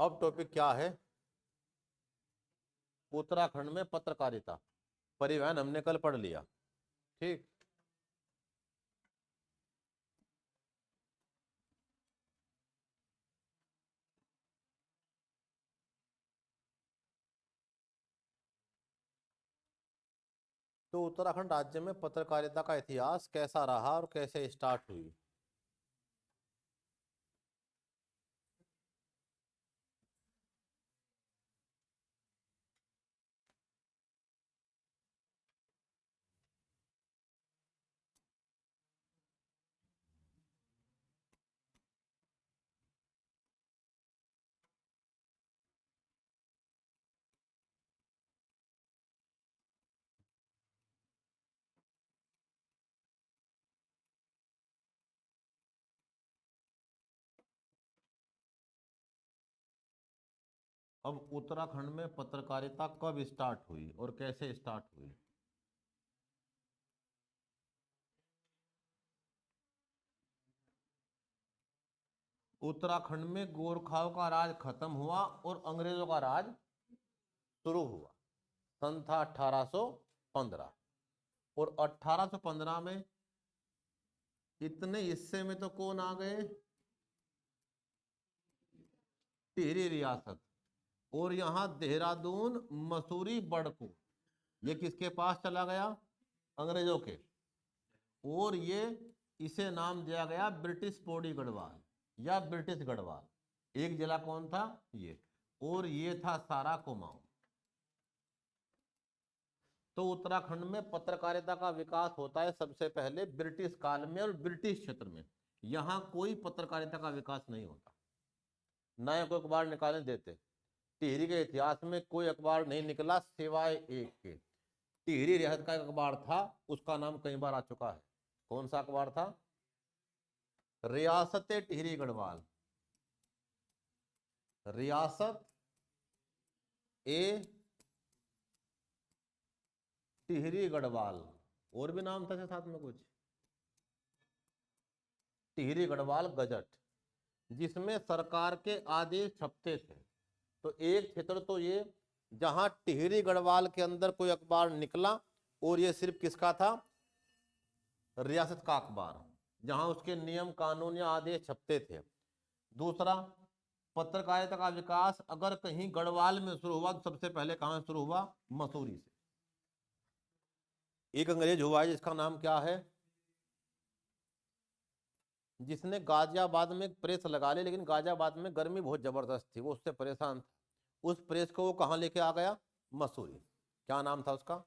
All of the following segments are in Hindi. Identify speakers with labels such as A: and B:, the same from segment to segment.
A: अब टॉपिक क्या है? उत्तराखंड में पत्रकारिता। परिवहन हमने कल पढ़ लिया, ठीक। तो उत्तराखंड राज्य में पत्रकारिता का इतिहास कैसा रहा और कैसे स्टार्ट हुई? अब उत्तराखंड में पत्रकारिता कब स्टार्ट हुई और कैसे स्टार्ट हुई? उत्तराखंड में गोरखाओं का राज खत्म हुआ और अंग्रेजों का राज शुरू हुआ। सन था 1815। और 1815 में इतने हिस्से में तो कौन आ गए? टिहरी रियासत। और यहाँ देहरादून, मसूरी, बड़कू, ये किसके पास चला गया? अंग्रेजों के। और ये इसे नाम दिया गया ब्रिटिश पौड़ी गढ़वाल या ब्रिटिश गढ़वाल। एक जिला कौन था? ये। और ये था सारा कुमाऊं। तो उत्तराखंड में पत्रकारिता का विकास होता है सबसे पहले ब्रिटिश काल में और ब्रिटिश क्षेत्र में। यहां कोई पत्रकारिता का विकास नहीं होता, ना ही कोई अखबार निकालने देते। टिहरी के इतिहास में कोई अखबार नहीं निकला सिवाय एक के। टिहरी रियासत का एक अखबार था, उसका नाम कई बार आ चुका है। कौन सा अखबार था? रियासत टिहरी गढ़वाल। रियासत ए टिहरी गढ़वाल। और भी नाम था साथ में कुछ। टिहरी गढ़वाल गजट, जिसमें सरकार के आदेश छपते थे। तो एक क्षेत्र तो ये जहां टिहरी गढ़वाल के अंदर कोई अखबार निकला, और ये सिर्फ किसका था? रियासत का अखबार, जहां उसके नियम कानून या आदेश छपते थे। दूसरा, पत्रकारिता का विकास अगर कहीं गढ़वाल में शुरू हुआ तो सबसे पहले कहां शुरू हुआ? मसूरी से। एक अंग्रेज हुआ है जिसका नाम क्या है? जिसने गाजियाबाद में प्रेस लगा ली, लेकिन गाजियाबाद में गर्मी बहुत जबरदस्त थी, वो उससे परेशान था। उस प्रेस को वो कहां लेके आ गया? मसूरी। क्या नाम था उसका?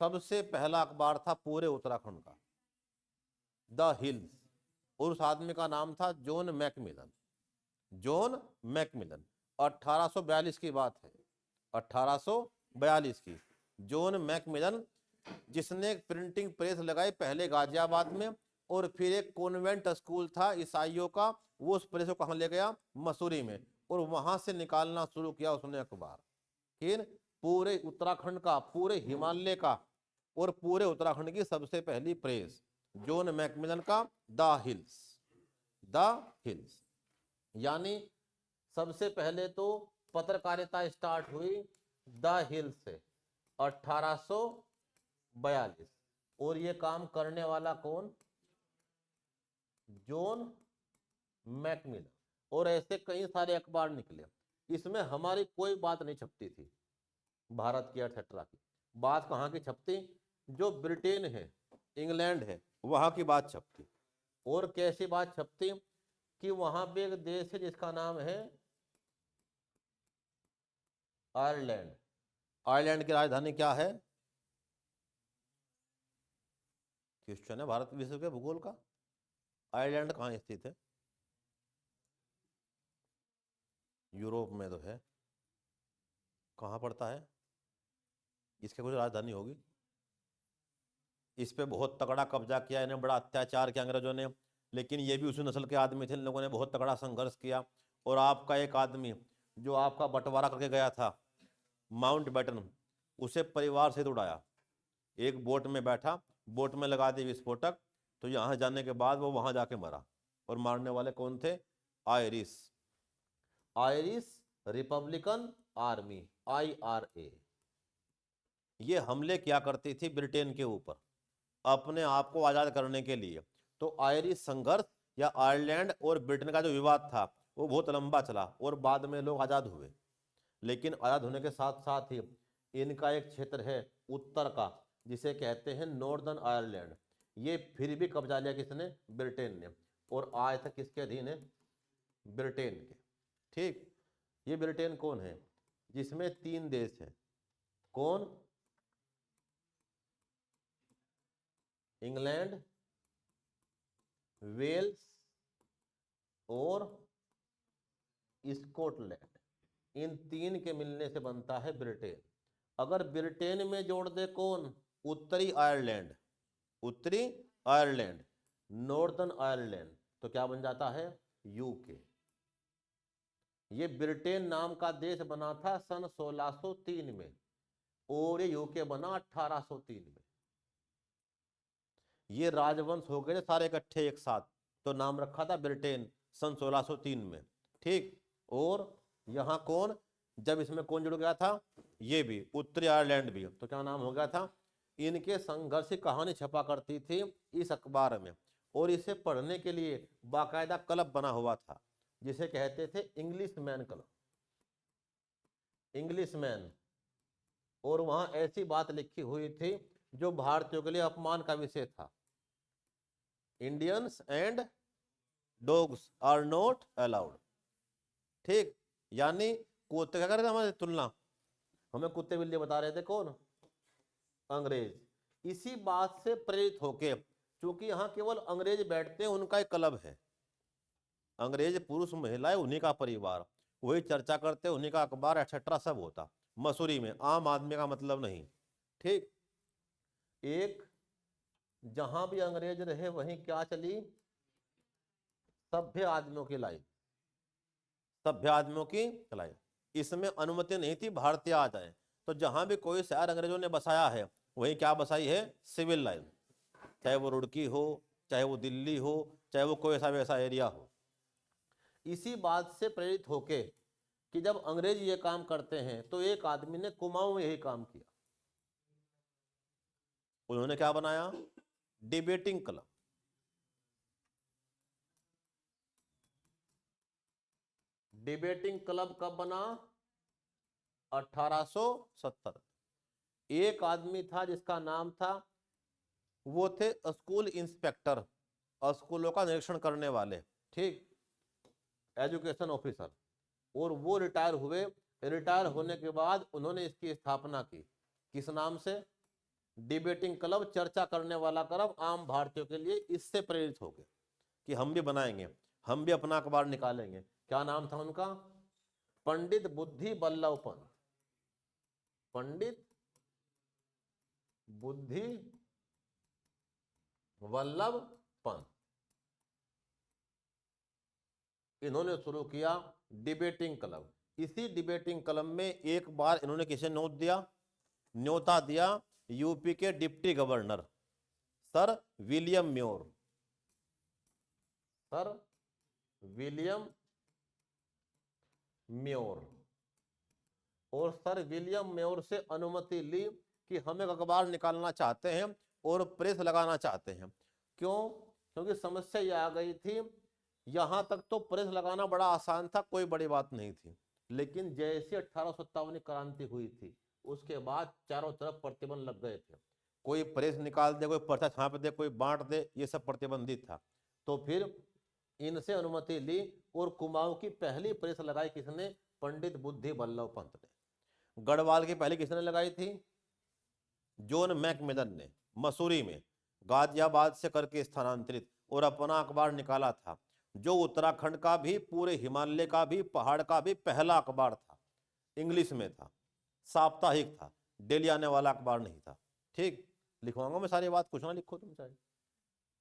A: सबसे पहला अखबार था पूरे उत्तराखंड का, द हिल्स। और उस आदमी का नाम था जॉन मैकमिलन। John McMillan. 1842 की बात है, 1842 की। जॉन मैकमिलन, जिसने प्रिंटिंग प्रेस लगाई पहले गाजियाबाद में, और फिर एक कॉन्वेंट स्कूल था ईसाइयों का, वो उस प्रेस को कहां ले गया? मसूरी में। और वहां से निकालना शुरू किया उसने अखबार। फिर पूरे उत्तराखंड का, पूरे हिमालय का और पूरे उत्तराखंड की सबसे पहली प्रेस जॉन मैकमिलन का, द हिल्स। The hills. यानी सबसे पहले तो पत्रकारिता स्टार्ट हुई द हिल्स से 1842। और ये काम करने वाला कौन? John Macmillan. और ऐसे कई सारे अखबार निकले। इसमें हमारी कोई बात नहीं छपती थी, भारत की एटसेट्रा की बात कहाँ की छपती? जो ब्रिटेन है, इंग्लैंड है, वहां की बात छपती। और कैसी बात छपती? कि वहां पे एक देश है जिसका नाम है आयरलैंड। आयरलैंड की राजधानी क्या है? क्वेश्चन है भारत विश्व के भूगोल का। आयरलैंड कहाँ स्थित है? यूरोप में तो है। कहाँ पड़ता है? इसके कुछ राजधानी होगी। इस पे बहुत तगड़ा कब्जा किया, इन्हें बड़ा अत्याचार किया अंग्रेजों ने। लेकिन ये भी उसी नस्ल के आदमी थे, इन लोगों ने बहुत तगड़ा संघर्ष किया। और आपका एक आदमी जो आपका बंटवारा करके गया था, माउंट बैटन, उसे परिवार से उड़ाया। एक बोट में बैठा, बोट में लगा दी विस्फोटक, तो यहाँ जाने के बाद वो वहां जाके मरा। और मारने वाले कौन थे? Irish. Irish Republican army, IRA। ये हमले किया करती थी ब्रिटेन के ऊपर अपने आप को आजाद करने के लिए। तो आयरिश संघर्ष या आयरलैंड और ब्रिटेन का जो विवाद था वो बहुत लंबा चला और बाद में लोग आजाद हुए। लेकिन आजाद होने के साथ साथ ही इनका एक क्षेत्र है उत्तर का जिसे कहते हैं नॉर्दर्न आयरलैंड, ये फिर भी कब्जा लिया किसने? ब्रिटेन ने। और आज तक किसके अधीन है? ब्रिटेन के। ठीक, ये ब्रिटेन कौन है? जिसमें 3 देश हैं। कौन? इंग्लैंड, वेल्स और स्कॉटलैंड। इन 3 के मिलने से बनता है ब्रिटेन। अगर ब्रिटेन में जोड़ दे कौन? उत्तरी आयरलैंड, उत्तरी आयरलैंड, नॉर्दर्न आयरलैंड, तो क्या बन जाता है? यूके। ये ब्रिटेन नाम का देश बना था सन 1603 में और ये यूके बना 1803 में। ये राजवंश हो गए सारे इकट्ठे एक साथ, तो नाम रखा था ब्रिटेन सन 1603 में। ठीक, और यहाँ कौन? जब इसमें कौन जुड़ गया था? ये भी उत्तरी आयरलैंड भी, तो क्या नाम हो गया था? इनके संघर्ष की कहानी छपा करती थी इस अखबार में और इसे पढ़ने के लिए बाकायदा क्लब बना हुआ था जिसे कहते थे English man club, English man. और वहां ऐसी बात लिखी हुई थी जो भारतीयों के लिए अपमान का विषय था। Indians and dogs are not allowed. ठीक, यानी कुत्ते क्या कर रहे थे हमारी तुलना, हमें कुत्ते बिल्ली बता रहे थे कौन? अंग्रेज। इसी बात से प्रेरित होके, क्योंकि यहाँ केवल अंग्रेज बैठते हैं, उनका एक क्लब है, अंग्रेज पुरुष महिलाएं उन्हीं का परिवार, वही चर्चा करते, उन्हीं का अखबार एक्सेट्रा सब होता मसूरी में, आम आदमी का मतलब नहीं। ठीक, एक जहां भी अंग्रेज रहे वहीं क्या चली? सभ्य आदमियों की लाइन, सभ्य आदमियों की लाइन। इसमें अनुमति नहीं थी भारतीय आ जाए, तो जहां भी कोई शहर अंग्रेजों ने बसाया है वहीं क्या बसाई है? Civil line. चाहे वो रुड़की हो, चाहे वो दिल्ली हो, चाहे वो कोई ऐसा वैसा एरिया हो। इसी बात से प्रेरित होके कि जब अंग्रेज ये काम करते हैं तो एक आदमी ने कुमाऊं में यही काम किया। उन्होंने क्या बनाया? Debating club. डिबेटिंग क्लब कब बना? 1870। एक आदमी था जिसका नाम था, वो थे स्कूल इंस्पेक्टर, स्कूलों का निरीक्षण करने वाले, ठीक, एजुकेशन ऑफिसर। और वो रिटायर हुए। रिटायर होने के बाद उन्होंने इसकी स्थापना की, किस नाम से? डिबेटिंग क्लब, चर्चा करने वाला क्लब, आम भारतीयों के लिए। इससे प्रेरित हो गए कि हम भी बनाएंगे, हम भी अपना अखबार निकालेंगे। क्या नाम था उनका? पंडित बुद्धि बल्लभ पंत। पंडित बुद्धि वल्लभ पंत। इन्होंने शुरू किया डिबेटिंग क्लब। इसी डिबेटिंग क्लब में एक बार इन्होंने किसे न्योता दिया? यूपी के deputy governor sir William more, sir William more. और सर विलियम म्योर से अनुमति ली कि हम एक अखबार निकालना चाहते हैं और प्रेस लगाना चाहते हैं। क्यों? क्योंकि समस्या ये आ गई थी, यहां तक तो प्रेस लगाना बड़ा आसान था, कोई बड़ी बात नहीं थी। लेकिन जैसे 1857 की क्रांति हुई थी उसके बाद चारों तरफ प्रतिबंध लग गए थे। कोई प्रेस निकाल दे, कोई पर्चा छाप दे, कोई बांट दे, ये सब प्रतिबंधित था। तो फिर इनसे अनुमति ली और कुमाऊं की पहली प्रेस लगाई किसने? पंडित बुद्धि बल्लभ पंत ने। गढ़वाल की पहली किसने लगाई थी? जॉन मैकमिलन ने, मसूरी में गाजियाबाद से करके स्थानांतरित, और अपना अखबार निकाला था, जो उत्तराखंड का भी, पूरे हिमालय का भी, पहाड़ का भी पहला अखबार था। इंग्लिश में था, साप्ताहिक था, डेली आने वाला अखबार नहीं था। ठीक, लिखवाऊंगा मैं सारी बात, कुछ ना लिखो तुम चाहे।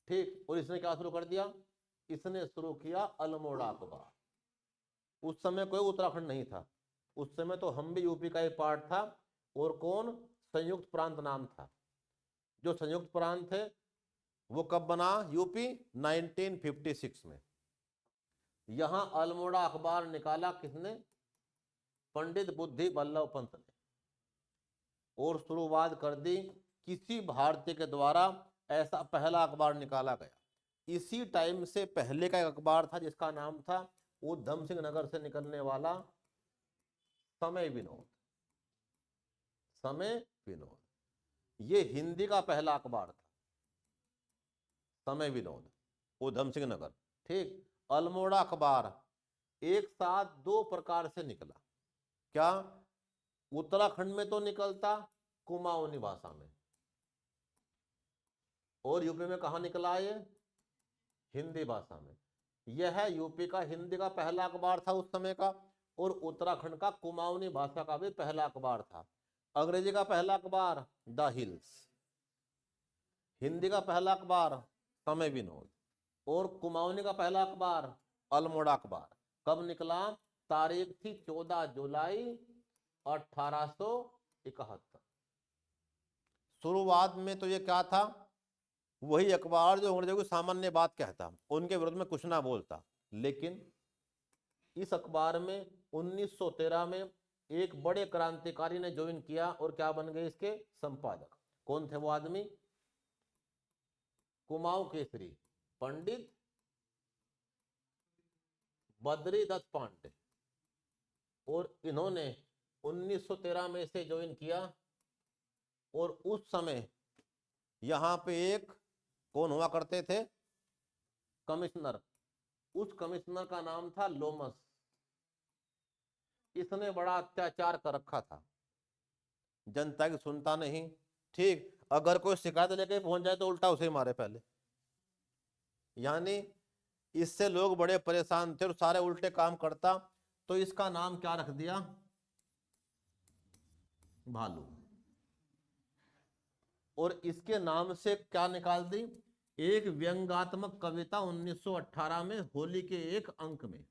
A: ठीक, और इसने क्या शुरू कर दिया? इसने शुरू किया अल्मोड़ा अखबार। उस समय कोई उत्तराखंड नहीं था, उस समय तो हम भी यूपी का एक पार्ट था। और कौन? संयुक्त प्रांत नाम था। जो संयुक्त प्रांत है वो कब बना? यूपी 1956 में। यहां अल्मोड़ा अखबार निकाला किसने? पंडित बुद्धि बल्लभ पंत ने, और शुरुआत कर दी किसी भारतीय के द्वारा ऐसा पहला अखबार निकाला गया। इसी टाइम से पहले का एक अखबार था जिसका नाम था उधम सिंह नगर से निकलने वाला समय विनोद। समय विनोद, ये हिंदी का पहला अखबार था, समय विनोद, उधम सिंह नगर। ठीक, अल्मोड़ा अखबार एक साथ दो प्रकार से निकला। क्या? उत्तराखंड में तो निकलता कुमाऊनी भाषा में, और यूपी में कहा निकला ये? हिंदी भाषा में। यह यूपी का हिंदी का पहला अखबार था उस समय का, और उत्तराखंड का कुमाऊनी भाषा का भी पहला अखबार था। अंग्रेजी का पहला अखबार द हिल्स, हिंदी का पहला अखबार समय विनोद, और कुमाऊनी का पहला अखबार अल्मोड़ा अखबार। कब निकला? तारीख थी 14 जुलाई 1871। शुरुआत में तो ये क्या था? वही अखबार जो अंग्रेजों की सामान्य बात कहता, उनके विरुद्ध में कुछ ना बोलता। लेकिन इस अखबार में 1913 में एक बड़े क्रांतिकारी ने ज्वाइन किया, और क्या बन गए इसके संपादक। कौन थे वो आदमी? कुमाऊं केसरी पंडित बद्रीदत्त पांडे। और इन्होंने 1913 में इसे ज्वाइन किया, और उस समय यहां पे एक कौन हुआ करते थे? कमिश्नर। उस कमिश्नर का नाम था लोमस। इसने बड़ा अत्याचार कर रखा था, जनता की सुनता नहीं। ठीक, अगर कोई शिकायत लेके पहुंच जाए तो उल्टा उसे मारे पहले। यानी इससे लोग बड़े परेशान थे और सारे उल्टे काम करता। तो इसका नाम क्या रख दिया? भालू। और इसके नाम से क्या निकाल दी? एक व्यंग्यात्मक कविता 1918 में होली के एक अंक में,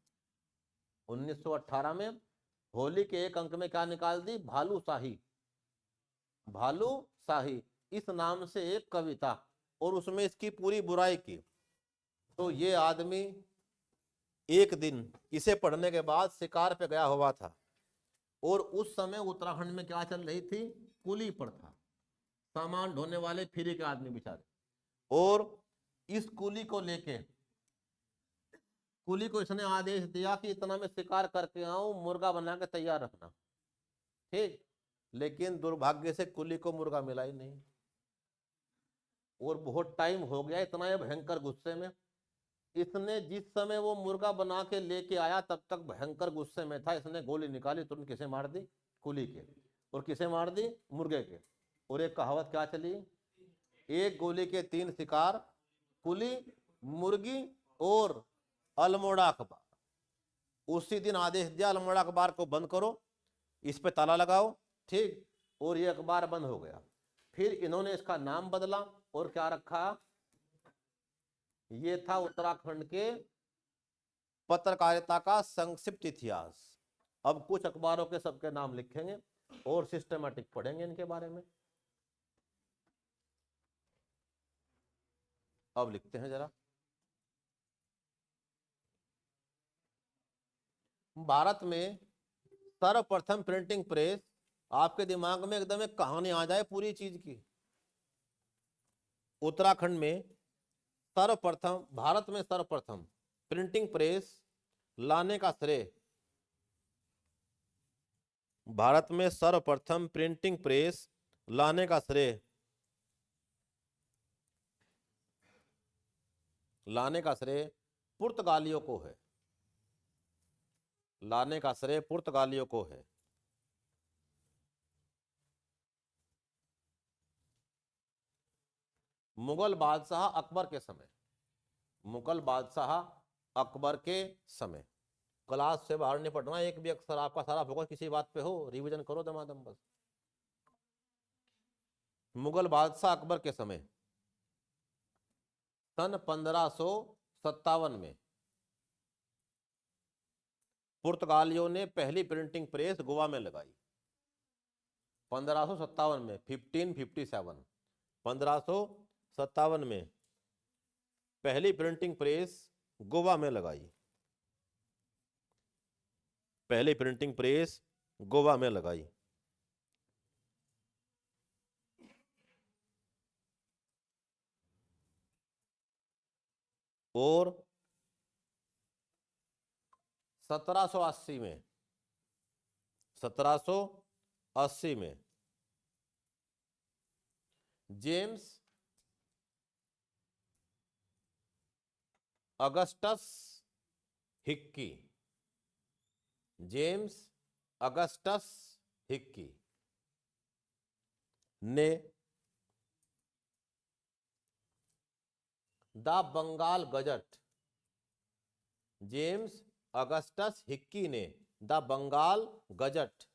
A: 1918 में होली के एक अंक में क्या निकाल दी? भालू शाही। भालू शाही इस नाम से एक कविता, और उसमें इसकी पूरी बुराई की। तो ये आदमी एक दिन इसे पढ़ने के बाद शिकार पे गया हुआ था, और उस समय उत्तराखंड में क्या चल रही थी? कुली प्रथा, सामान ढोने वाले फ्री के आदमी बेचारे। और इस कुली को लेके कुली को इसने आदेश दिया कि इतना मैं शिकार करके आऊं, मुर्गा बना के तैयार रखना। ठीक, लेकिन दुर्भाग्य से कुली को मुर्गा मिला ही नहीं, और बहुत टाइम हो गया। इतना ये भयंकर गुस्से में, इसने जिस समय वो मुर्गा बना के लेके आया तब तक भयंकर गुस्से में था। इसने गोली निकाली, तुरंत किसे मार दी? कुली के। और किसे मार दी? मुर्गे के। और एक कहावत क्या चली? एक गोली के तीन शिकार, कुली, मुर्गी और अल्मोड़ा अखबार। उसी दिन आदेश दिया अल्मोड़ा अखबार को बंद करो, इस पे ताला लगाओ। ठीक, और ये अखबार बंद हो गया। फिर इन्होंने इसका नाम बदला, और क्या रखा? ये था उत्तराखंड के पत्रकारिता का संक्षिप्त इतिहास। अब कुछ अखबारों के सबके नाम लिखेंगे और सिस्टमैटिक पढ़ेंगे इनके बारे में। अब लिखते हैं जरा। भारत में सर्वप्रथम प्रिंटिंग प्रेस, आपके दिमाग में एकदम एक कहानी आ जाए पूरी चीज की। उत्तराखंड में सर्वप्रथम, भारत में सर्वप्रथम प्रिंटिंग प्रेस लाने का श्रेय, भारत में सर्वप्रथम प्रिंटिंग प्रेस लाने का श्रेय, लाने का श्रेय पुर्तगालियों को है। लाने का श्रेय पुर्तगालियों को है। मुगल बादशाह अकबर के समय, मुगल बादशाह अकबर के समय। क्लास से बाहर नहीं पढ़ना, एक भी अक्षर आपका सारा फोकस किसी बात पे हो, रिवीजन करो दमादम बस। मुगल बादशाह अकबर के समय सन 1557 में पुर्तगालियों ने पहली प्रिंटिंग प्रेस गोवा में लगाई। 1557 में, 1557, 1557 में पहली प्रिंटिंग प्रेस गोवा में लगाई। पहली प्रिंटिंग प्रेस गोवा में लगाई। और 1780 में 1780 में James Augustus Hicky, James Augustus Hicky ने the Bengal gazette, James Augustus Hicky ने द बंगाल गजट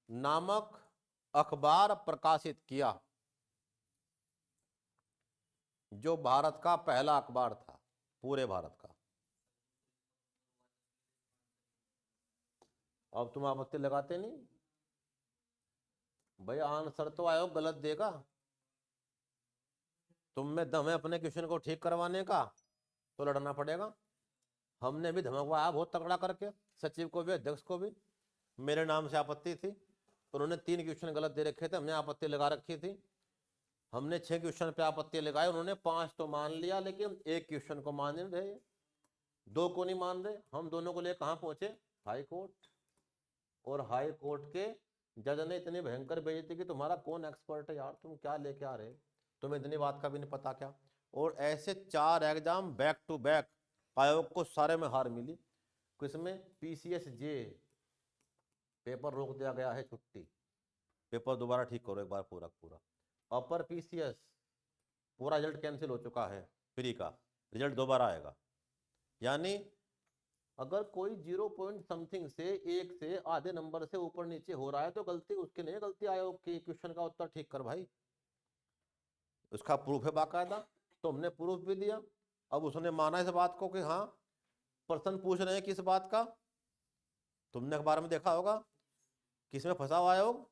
A: नामक अखबार प्रकाशित किया, जो भारत का पहला अखबार था, पूरे भारत का। अब तुम आपत्ति लगाते नहीं भाई, आंसर तो आयोग गलत देगा। तुम में दम है अपने क्वेश्चन को ठीक करवाने का तो लड़ना पड़ेगा। हमने भी धमकवाया बहुत तगड़ा करके, सचिव को भी अध्यक्ष को भी। मेरे नाम से आपत्ति थी, उन्होंने 3 क्वेश्चन गलत दे रखे थे, हमने आपत्ति लगा रखी थी। हमने 6 क्वेश्चन पे आपत्ति लगाई, उन्होंने 5 तो मान लिया, लेकिन 1 क्वेश्चन को मान नहीं रहे, 2 को नहीं मान रहे। हम दोनों को ले कहाँ पहुंचे? High court. और हाई कोर्ट के जज ने इतनी भयंकर बेइज्जती की, तुम्हारा कौन एक्सपर्ट है यार, तुम क्या लेके आ रहे, तुम्हें इतनी बात का भी नहीं पता क्या। और ऐसे 4 एग्जाम बैक टू बैक आयोग को सारे में हार मिली। किसमें? पीसीएस जे पेपर रोक दिया गया है, छुट्टी, पेपर दोबारा ठीक करो एक बार पूरा पूरा। अपर पीसीएस पूरा रिजल्ट कैंसिल हो चुका है, प्री का रिजल्ट दोबारा आएगा। यानी अगर कोई 0 पॉइंट समथिंग से 1 से आधे नंबर से ऊपर नीचे हो रहा है तो गलती उसकी नहीं है, गलती आयोग की। क्वेश्चन का उत्तर ठीक कर भाई, उसका प्रूफ है बाकायदा, तो हमने प्रूफ भी दिया। अब उसने माना इस बात को कि हाँ प्रश्न पूछ रहे हैं किस बात का। तुमने अखबार में देखा होगा किसमें फंसा हुआ आयोग?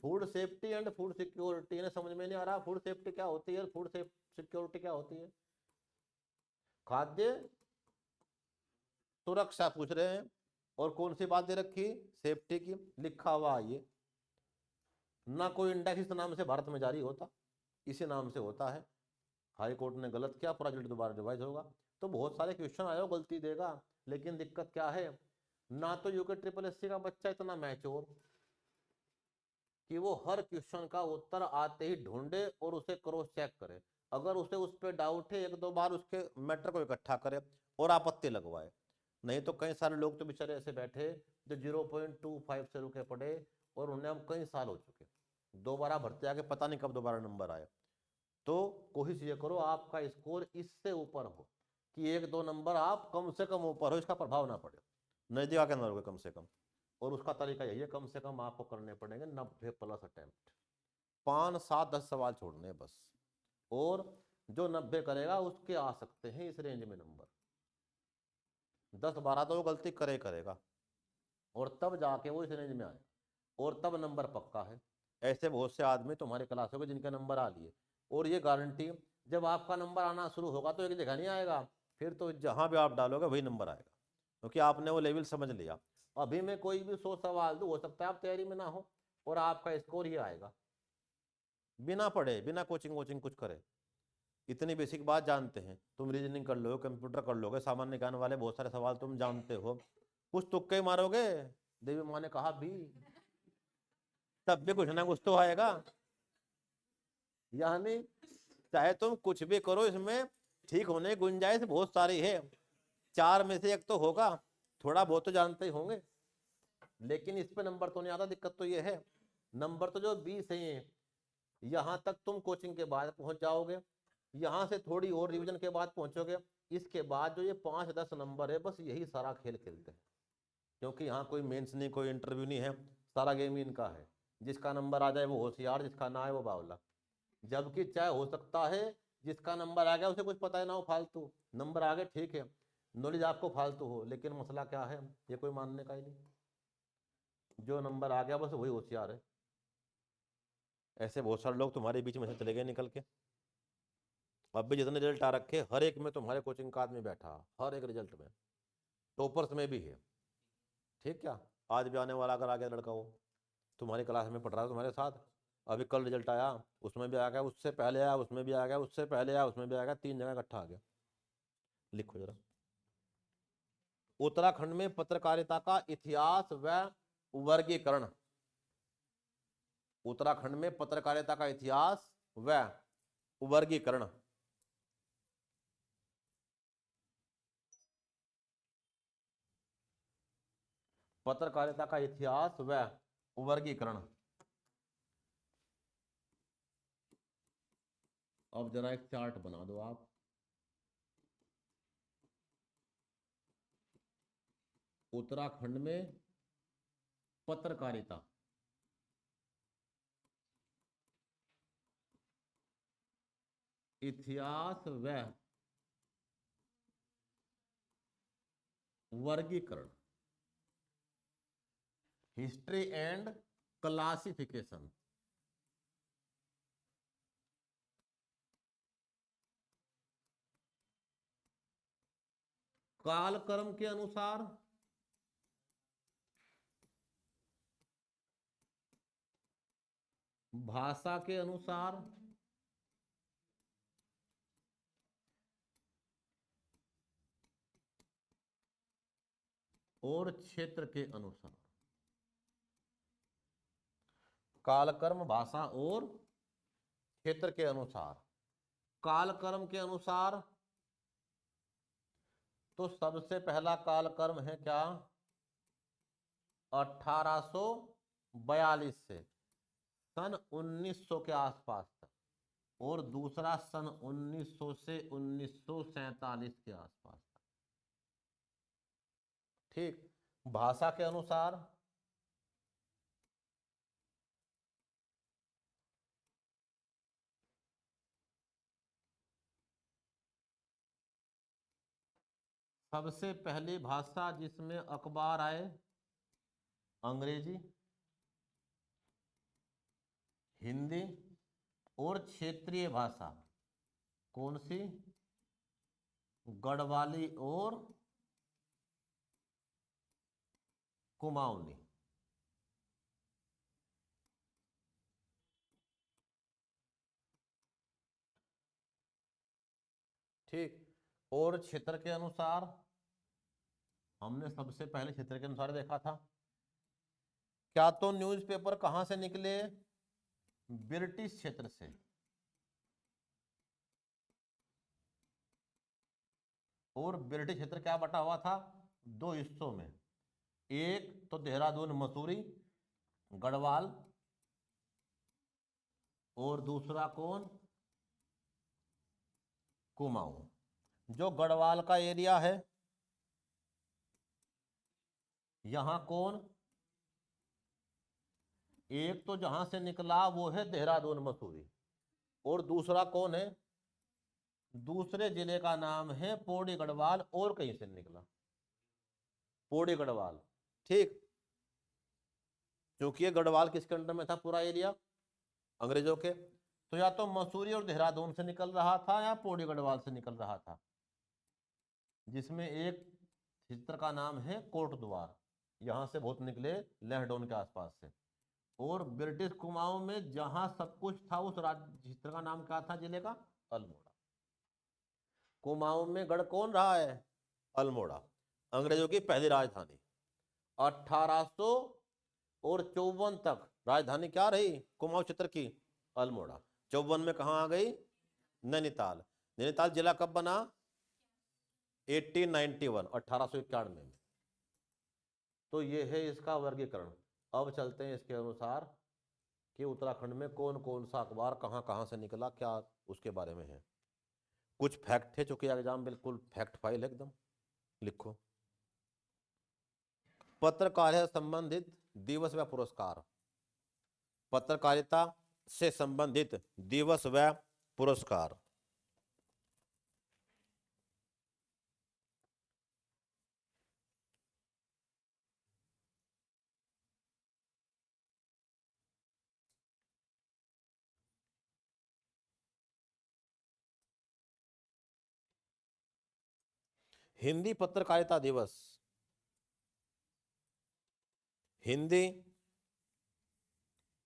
A: Food safety and food security. इन्हें समझ में नहीं आ रहा फूड सेफ्टी क्या होती है, फूड सिक्योरिटी क्या होती है। खाद्य सुरक्षा पूछ रहे हैं, और कौन सी बात दे रखी? सेफ्टी की। लिखा हुआ ये ना कोई इंडेक्स इस नाम से भारत में जारी होता, इसी नाम से होता है। हाई कोर्ट ने गलत किया, पूरा रिजल्ट दोबारा रिवाइज होगा। तो बहुत सारे क्वेश्चन आयोग गलती देगा, लेकिन दिक्कत क्या है, ना तो यूके ट्रिपल एससी का बच्चा इतना मैच्योर कि वो हर क्वेश्चन का उत्तर आते ही ढूंढे और उसे क्रॉस चेक करे। अगर उसे उस पर डाउट है 1-2 बार उसके मैटर को इकट्ठा करे और आपत्ति लगवाए। नहीं तो कई सारे लोग तो बेचारे ऐसे बैठे जो 0.25 से रुके पड़े, और उन्हें अब कई साल हो चुके, दोबारा भर्ती आके पता नहीं कब दोबारा नंबर आए। तो कोशिश ये करो आपका स्कोर इससे ऊपर हो, कि 1-2 नंबर आप कम से कम ऊपर हो, इसका प्रभाव ना पड़े, नजदीक आके नंबर हो कम से कम। और उसका तरीका यही है, कम से कम आपको करने पड़ेंगे 90+ अटेम्प्ट, 5, 7, 10 सवाल छोड़ने हैं बस। और जो 90 करेगा उसके आ सकते हैं इस रेंज में नंबर, 10-12 तो वो गलती करेगा, और तब जाके वो इस रेंज में आए, और तब नंबर पक्का है। ऐसे बहुत से आदमी तुम्हारे क्लासों के जिनके नंबर आ लिए, और ये गारंटी जब आपका नंबर आना शुरू होगा तो एक जगह नहीं आएगा, फिर तो जहां भी आप डालोगे वही नंबर आएगा, क्योंकि आपने वो लेवल समझ लिया। अभी मैं कोई भी 100 सवाल दूं, हो सकता है आप तैयारी में ना हो और आपका स्कोर ही आएगा, बिना पढ़े बिना कोचिंग वोचिंग कुछ करे। इतनी बेसिक बात जानते हैं, तुम रीजनिंग कर लोगे, कंप्यूटर कर लोगे, सामान्य ज्ञान वाले बहुत सारे सवाल तुम जानते हो, कुछ तुक्के मारोगे, देवी माँ ने कहा भी, तब भी कुछ ना कुछ तो आएगा। यानी चाहे तुम कुछ भी करो, इसमें ठीक होने की गुंजाइश बहुत सारी है, 4 में से 1 तो होगा, थोड़ा बहुत तो जानते ही होंगे, लेकिन इस पे नंबर तो नहीं आता। दिक्कत तो ये है, नंबर तो जो 20 है, यहां तक तुम कोचिंग के बाद पहुंच जाओगे, यहां से थोड़ी और रिवीजन के बाद पहुंचोगे, इसके बाद जो ये 5-10 नंबर है, बस यही सारा खेल खेलते हैं, क्योंकि यहाँ कोई मेंस नहीं, कोई इंटरव्यू नहीं है, सारा गेम ही इनका है। जिसका नंबर आ जाए वो होशियार, जिसका ना आए वो बावला। जबकि चाहे हो सकता है जिसका नंबर आ गया उसे कुछ पता ही ना हो, फालतू नंबर आ गए, ठीक है, नॉलेज आपको फालतू हो, लेकिन मसला क्या है, ये कोई मानने का ही नहीं, जो नंबर आ गया बस वही होशियार है। ऐसे बहुत सारे लोग तुम्हारे बीच में से चले गए निकल के, अब भी जितने रिजल्ट आ रखे हर एक में तुम्हारे कोचिंग का आदमी बैठा, हर एक रिजल्ट में, टॉपर्स में भी है। ठीक क्या, आज भी आने वाला अगर आ गया लड़का, वो तुम्हारी क्लास में पढ़ रहा है तुम्हारे साथ, अभी कल रिजल्ट आया उसमें भी आ गया, उससे पहले आया उसमें भी आ गया, उससे पहले आया उसमें भी आ गया, 3 जगह इकट्ठा आ गया। लिखो जरा, उत्तराखंड में पत्रकारिता का इतिहास व वर्गीकरण। उत्तराखंड में पत्रकारिता का इतिहास व वर्गीकरण। पत्रकारिता का इतिहास व वर्गीकरण। अब जरा एक चार्ट बना दो आप। उत्तराखंड में पत्रकारिता, इतिहास व वर्गीकरण, हिस्ट्री एंड क्लासिफिकेशन। कालक्रम के अनुसार, भाषा के अनुसार, और क्षेत्र के अनुसार। कालक्रम, भाषा और क्षेत्र के अनुसार। कालक्रम के अनुसार तो सबसे पहला कालक्रम है क्या, 1842 से सन 1900 के आसपास तक, और दूसरा सन 1900 से 1947 के आसपास तक। ठीक। भाषा के अनुसार सबसे पहली भाषा जिसमें अखबार आए, अंग्रेजी, हिंदी, और क्षेत्रीय भाषा कौन सी, गढ़वाली और कुमाऊनी। ठीक। और क्षेत्र के अनुसार हमने सबसे पहले क्षेत्र के अनुसार देखा था। क्या तो न्यूज़पेपर कहां से निकले, ब्रिटिश क्षेत्र से। और ब्रिटिश क्षेत्र क्या बटा हुआ था, 2 हिस्सों में, एक तो देहरादून मसूरी गढ़वाल, और दूसरा कौन, कुमाऊं। जो गढ़वाल का एरिया है, यहां कौन, एक तो जहां से निकला वो है देहरादून मसूरी, और दूसरा कौन है, दूसरे जिले का नाम है पौड़ी गढ़वाल, और कहीं से निकला, पौड़ी गढ़वाल। ठीक। क्योंकि ये गढ़वाल किसके अंडर में था, पूरा एरिया अंग्रेजों के, तो या तो मसूरी और देहरादून से निकल रहा था या पौड़ी गढ़वाल से निकल रहा था, जिसमें एक क्षेत्र का नाम है कोट द्वार, यहां से बहुत निकले लहडोन के आसपास से। और ब्रिटिश कुमाऊं में जहां सब कुछ था, उस राज्य क्षेत्र का नाम क्या था, जिले का, अल्मोड़ा। कुमाऊं में गढ़ कौन रहा है, अल्मोड़ा, अंग्रेजों की पहली राजधानी। 1854 तक राजधानी क्या रही कुमाऊं क्षेत्र की, अल्मोड़ा। 54 में कहां आ गई, नैनीताल। नैनीताल जिला कब बना, 1891, 1891 में। तो ये है इसका वर्गीकरण। अब चलते हैं इसके अनुसार कि उत्तराखंड में कौन कौन सा अखबार कहां कहां से निकला, क्या उसके बारे में है। कुछ फैक्ट है, चूंकि एग्जाम बिल्कुल फैक्ट फाइल है एकदम। लिखो, पत्रकारिता से संबंधित दिवस व पुरस्कार। पत्रकारिता से संबंधित दिवस व पुरस्कार। हिंदी पत्रकारिता दिवस, हिंदी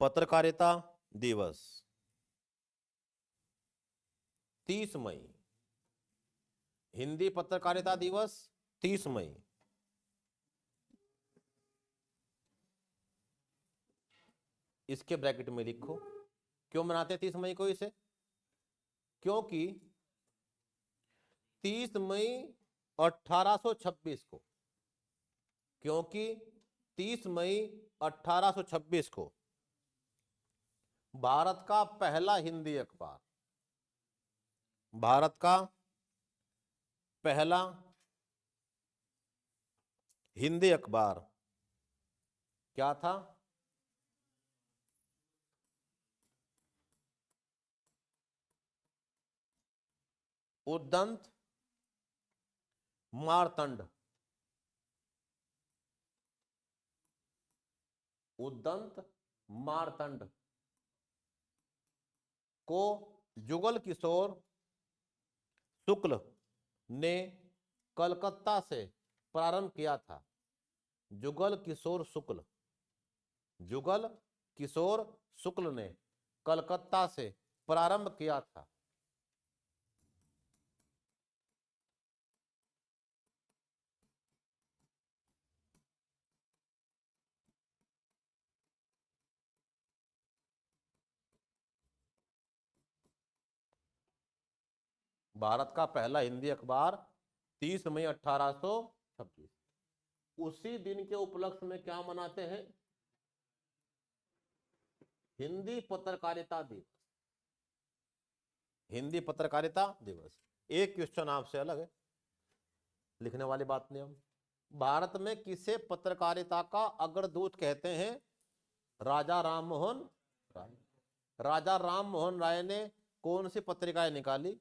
A: पत्रकारिता दिवस 30 मई, हिंदी पत्रकारिता दिवस 30 मई। इसके ब्रैकेट में लिखो क्यों मनाते हैं 30 मई को इसे, क्योंकि 30 मई 1826 को, क्योंकि 30 मई 1826 को भारत का पहला हिंदी अखबार, भारत का पहला हिंदी अखबार क्या था? उद्दंत मारतंड, उद्दंत मारतंड को जुगल किशोर शुक्ल ने कलकत्ता से प्रारंभ किया था। जुगल किशोर शुक्ल, जुगल किशोर शुक्ल ने कलकत्ता से प्रारंभ किया था। भारत का पहला हिंदी अखबार 30 मई 1826। उसी दिन के उपलक्ष्य में क्या मनाते हैं? हिंदी पत्रकारिता दिवस, हिंदी पत्रकारिता दिवस। एक क्वेश्चन आपसे अलग है, लिखने वाली बात नहीं। हम भारत में किसे पत्रकारिता का अग्रदूत कहते हैं? राजा राम मोहन राय। राजा राम मोहन राय ने कौन सी पत्रिकाएं निकाली?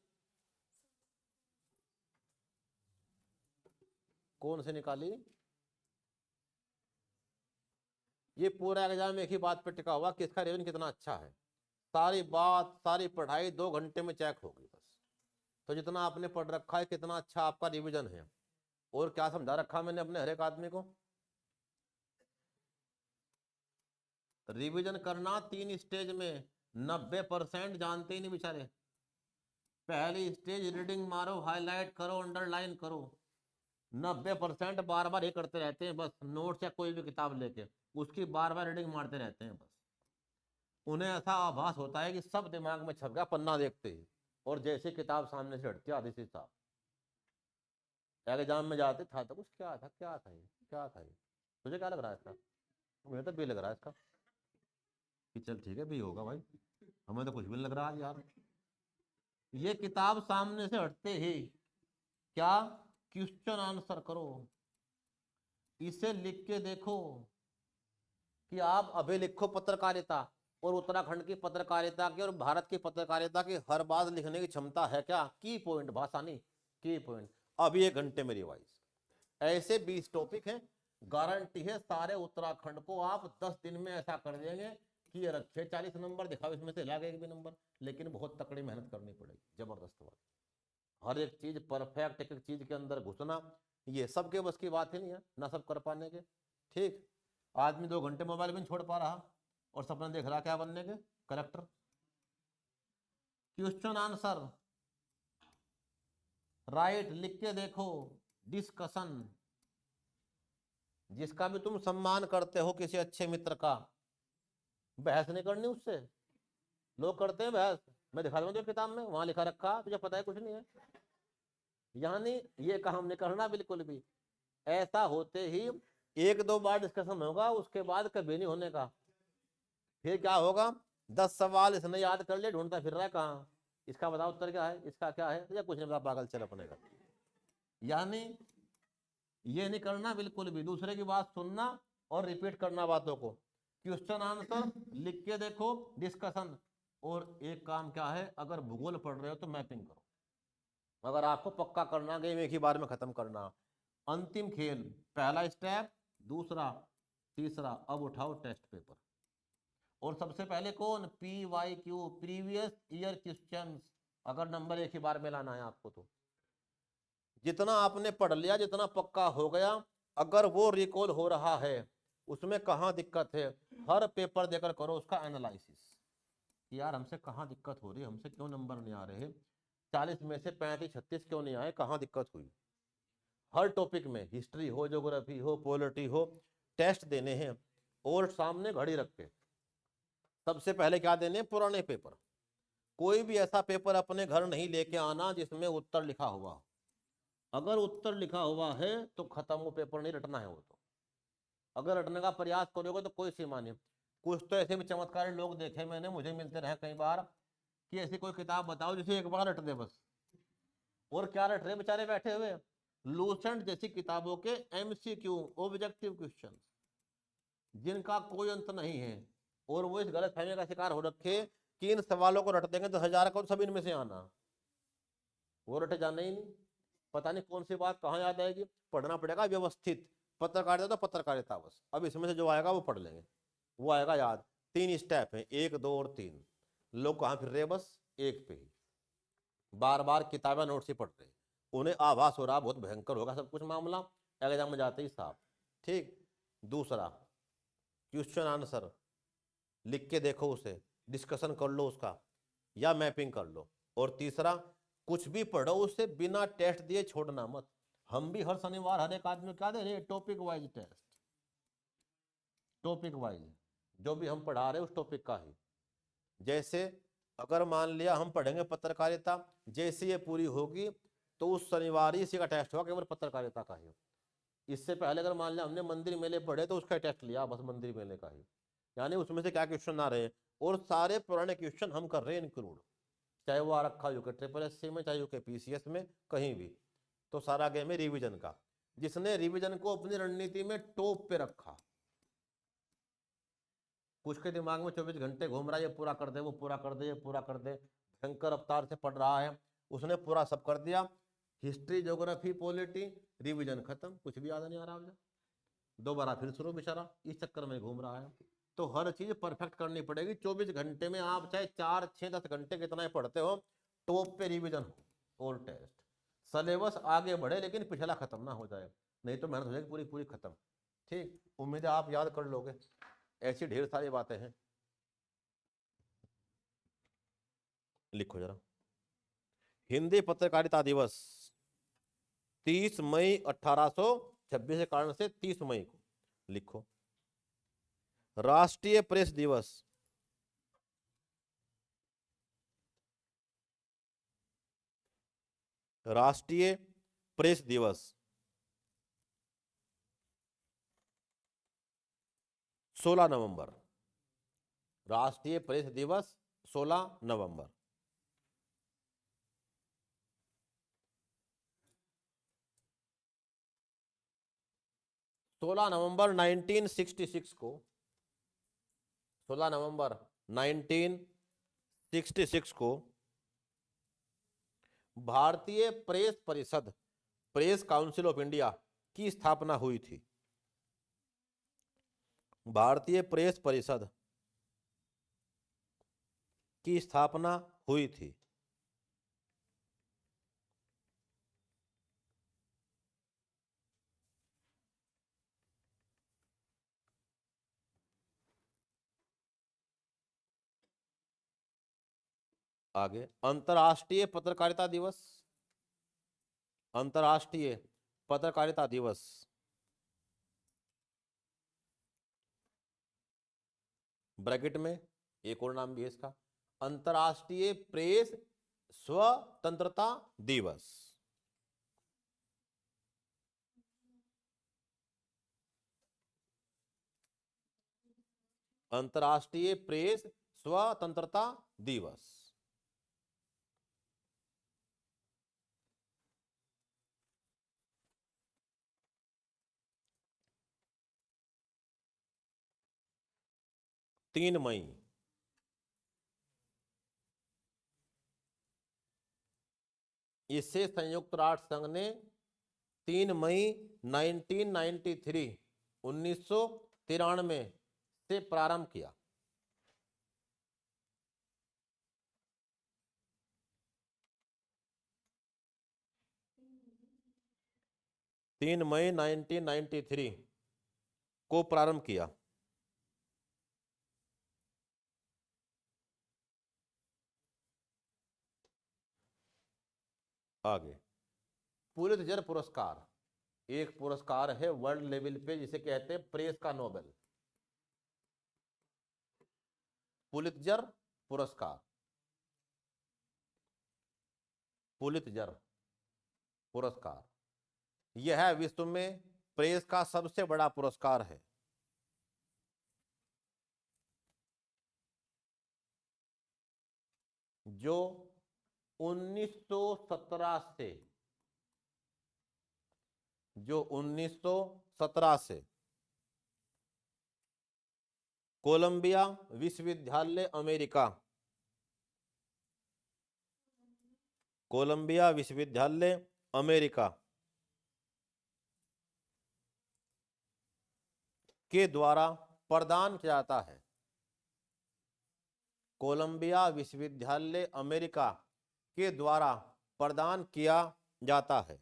A: कौन सी निकाली? ये पूरा एग्जाम एक ही बात पे टिका हुआ कि इसका रिवीजन कितना अच्छा है। सारी बात, सारी पढ़ाई 2 घंटे में चेक होगी बस। तो जितना आपने पढ़ रखा है, कितना अच्छा आपका रिवीजन है, और क्या समझा रखा मैंने अपने हर एक आदमी को। रिवीजन करना 3 स्टेज में। 90% जानते ही नहीं बेचारे। पहली स्टेज रीडिंग मारो, हाईलाइट करो, अंडरलाइन करो। 90% बार बार ये करते रहते हैं बस। नोट्स या कोई भी किताब लेके उसकी बार बार रीडिंग मारते रहते हैं बस। उन्हें ऐसा आभास होता है कि सब दिमाग में छप गया पन्ना देखते ही, और जैसे किताब सामने से हटती आधी से साफ। एग्जाम में जाते था तो कुछ क्या था, क्या था ये, क्या था ये, तुझे क्या लग रहा है इसका? मुझे तो बी लग रहा है इसका। कि चल ठीक है बी होगा भाई, हमें तो कुछ भी नहीं लग रहा है यार। ये किताब सामने से हटते ही क्या क्वेश्चन आंसर करो, इसे लिख के देखो कि आप अभी लिखो पत्रकारिता, और उत्तराखंड की पत्रकारिता की और भारत की पत्रकारिता की हर बात लिखने की क्षमता है क्या? की पॉइंट, भाषा नहीं, की पॉइंट। अभी 1 घंटे में रिवाइज। ऐसे 20 टॉपिक हैं, गारंटी है सारे उत्तराखंड को आप 10 दिन में ऐसा कर देंगे कि ये रखे 40 नंबर, दिखाओ इसमें से लागे एक भी नंबर। लेकिन बहुत तकड़ी मेहनत करनी पड़ेगी, जबरदस्त बात। हर एक चीज परफेक्ट, एक एक चीज के अंदर घुसना, ये सबके बस की बात ही नहीं है ना, सब कर पाने के। ठीक, आदमी 2 घंटे मोबाइल भी नहीं छोड़ पा रहा और सपना देख रहा क्या बनने के? कलेक्टर। क्वेश्चन आंसर राइट लिख के देखो। डिस्कशन, जिसका भी तुम सम्मान करते हो किसी अच्छे मित्र का, बहस नहीं करनी उससे। लोग करते हैं बहस, मैं दिखा दूंगा किताब में, वहां लिखा रखा, तुझे पता है कुछ नहीं है। यानी ये काम नहीं करना बिल्कुल भी। ऐसा होते ही 1-2 बार डिस्कशन होगा, उसके बाद कभी नहीं होने का। फिर क्या होगा? 10 सवाल इसने याद कर लिए, ढूंढता फिर रहा है कहाँ, इसका बताओ उत्तर क्या है, इसका क्या है, या कुछ नहीं बता, पागल चल अपने का। यानी ये नहीं करना बिल्कुल भी, दूसरे की बात सुनना और रिपीट करना बातों को। क्वेश्चन आंसर लिख के देखो, डिस्कशन। और एक काम क्या है, अगर भूगोल पढ़ रहे हो तो मैपिंग करो। अगर आपको पक्का करना गेम एक ही बार में खत्म करना, अंतिम खेल, पहला स्टेप, दूसरा, तीसरा, अब उठाओ टेस्ट पेपर। और सबसे पहले कौन? PYQ, previous year questions. अगर नंबर एक ही बार में लाना है आपको तो जितना आपने पढ़ लिया, जितना पक्का हो गया, अगर वो रिकॉल हो रहा है, उसमें कहाँ दिक्कत है, हर पेपर देकर करो उसका एनालिसिस, यार हमसे कहाँ दिक्कत हो रही है, हमसे क्यों नंबर नहीं आ रहे, 40 में से 35-36 क्यों नहीं आए, कहाँ दिक्कत हुई। हर टॉपिक में, हिस्ट्री हो, ज्योग्राफी हो, पॉलिटी हो, टेस्ट देने हैं, और सामने घड़ी रख के सबसे पहले क्या देने, पुराने पेपर। कोई भी ऐसा पेपर अपने घर नहीं लेके आना जिसमें उत्तर लिखा हुआ, अगर उत्तर लिखा हुआ है तो खत्म, वो पेपर नहीं रटना है वो तो। अगर रटने का प्रयास करोगे तो कोई सीमा नहीं। कुछ तो ऐसे भी चमत्कारी लोग देखे मैंने, मुझे मिलते रहे कई बार, कि ऐसी कोई किताब बताओ जिसे एक बार रट दे बस, और क्या रट रहे बेचारे बैठे हुए, लूसेंट जैसी किताबों के MCQ, ऑब्जेक्टिव क्वेश्चन, जिनका कोई अंत नहीं है, और वो इस गलत फहमी का शिकार हो रखे कि इन सवालों को रट देंगे तो 1000 को सब इनमें से आना, वो रटे जाना ही नहीं, पता नहीं कौन सी बात कहाँ याद आएगी। पढ़ना पड़ेगा व्यवस्थित, पत्रकारिता तो पत्रकारिता बस, अब इसमें से जो आएगा वो पढ़ लेंगे, वो आएगा याद। 3 स्टेप है, 1, 2 और 3। लोग कहाँ फिर रहे, बस एक पे ही बार बार किताबें नोट्स ही पढ़ रहे, उन्हें आभास हो रहा बहुत भयंकर होगा सब कुछ मामला, एग्जाम में जाते ही साफ। ठीक। दूसरा, क्वेश्चन आंसर लिख के देखो, उसे डिस्कशन कर लो उसका, या मैपिंग कर लो। और तीसरा, कुछ भी पढ़ो उसे बिना टेस्ट दिए छोड़ना मत। हम भी हर शनिवार हर एक आदमी क्या दे रहे, topic wise test, topic wise जो भी हम पढ़ा रहे उस टॉपिक का ही। जैसे अगर मान लिया हम पढ़ेंगे पत्रकारिता, जैसे ये पूरी होगी तो उस शनिवार ही इसी का टेस्ट होगा, केवल पत्रकारिता का ही। इससे पहले अगर मान लिया हमने मंदिर मेले पढ़े तो उसका टेस्ट लिया बस मंदिर मेले का ही, यानी उसमें से क्या क्वेश्चन आ रहे हैं, और सारे पुराने क्वेश्चन हम कर रहे हैं इंक्लूड, चाहे वो आ रखा यूके SSC में, चाहे यूके PCS में, कहीं भी। तो सारा गेम है रिवीजन का। जिसने रिवीजन को अपनी रणनीति में टॉप पे रखा, कुछ के दिमाग में 24 घंटे घूम रहा है, ये पूरा कर दे, वो पूरा कर दे, ये पूरा कर दे, भयंकर अवतार से पढ़ रहा है, उसने पूरा सब कर दिया, हिस्ट्री, ज्योग्राफी, पॉलिटी, रिवीजन खत्म, कुछ भी याद नहीं आ रहा मुझे, दोबारा फिर शुरू बेचारा, इस चक्कर में घूम रहा है। तो हर चीज परफेक्ट करनी पड़ेगी। 24 घंटे में आप चाहे 4, 6, 10 घंटे कितना ही पढ़ते हो, टॉप पे रिवीजन हो और टेस्ट, सिलेबस आगे बढ़े लेकिन पिछला खत्म ना हो जाए, नहीं तो मेहनत हो जाएगी पूरी पूरी खत्म। ठीक, उम्मीद है आप याद कर लोगे, ऐसी ढेर सारी बातें हैं। लिखो जरा, हिंदी पत्रकारिता दिवस 30 मई 1826 के कारण से 30 मई को लिखो। राष्ट्रीय प्रेस दिवस, राष्ट्रीय प्रेस दिवस 16 नवंबर, राष्ट्रीय प्रेस दिवस 16 नवंबर। सोलह नवंबर 1966 को, 16 नवंबर 1966 को भारतीय प्रेस परिषद, प्रेस काउंसिल ऑफ इंडिया की स्थापना हुई थी। भारतीय प्रेस परिषद की स्थापना हुई थी। आगे, अंतर्राष्ट्रीय पत्रकारिता दिवस, अंतर्राष्ट्रीय पत्रकारिता दिवस ब्रैकेट में एक और नाम भी है इसका, अंतर्राष्ट्रीय प्रेस स्वतंत्रता दिवस। अंतर्राष्ट्रीय प्रेस स्वतंत्रता दिवस। तीन मई, इससे संयुक्त राष्ट्र संघ ने 3 मई 1993 1993 से प्रारंभ किया। 3 मई 1993 को प्रारंभ किया। आगे, पुलित्जर पुरस्कार एक पुरस्कार है वर्ल्ड लेवल पे जिसे कहते हैं प्रेस का नोबेल। पुलित्जर पुरस्कार, पुलित्जर पुरस्कार यह विश्व में प्रेस का सबसे बड़ा पुरस्कार है। जो 1917 से, जो 1917 से कोलंबिया विश्वविद्यालय अमेरिका, कोलंबिया विश्वविद्यालय अमेरिका के द्वारा प्रदान किया जाता है। कोलंबिया विश्वविद्यालय अमेरिका के द्वारा प्रदान किया जाता है।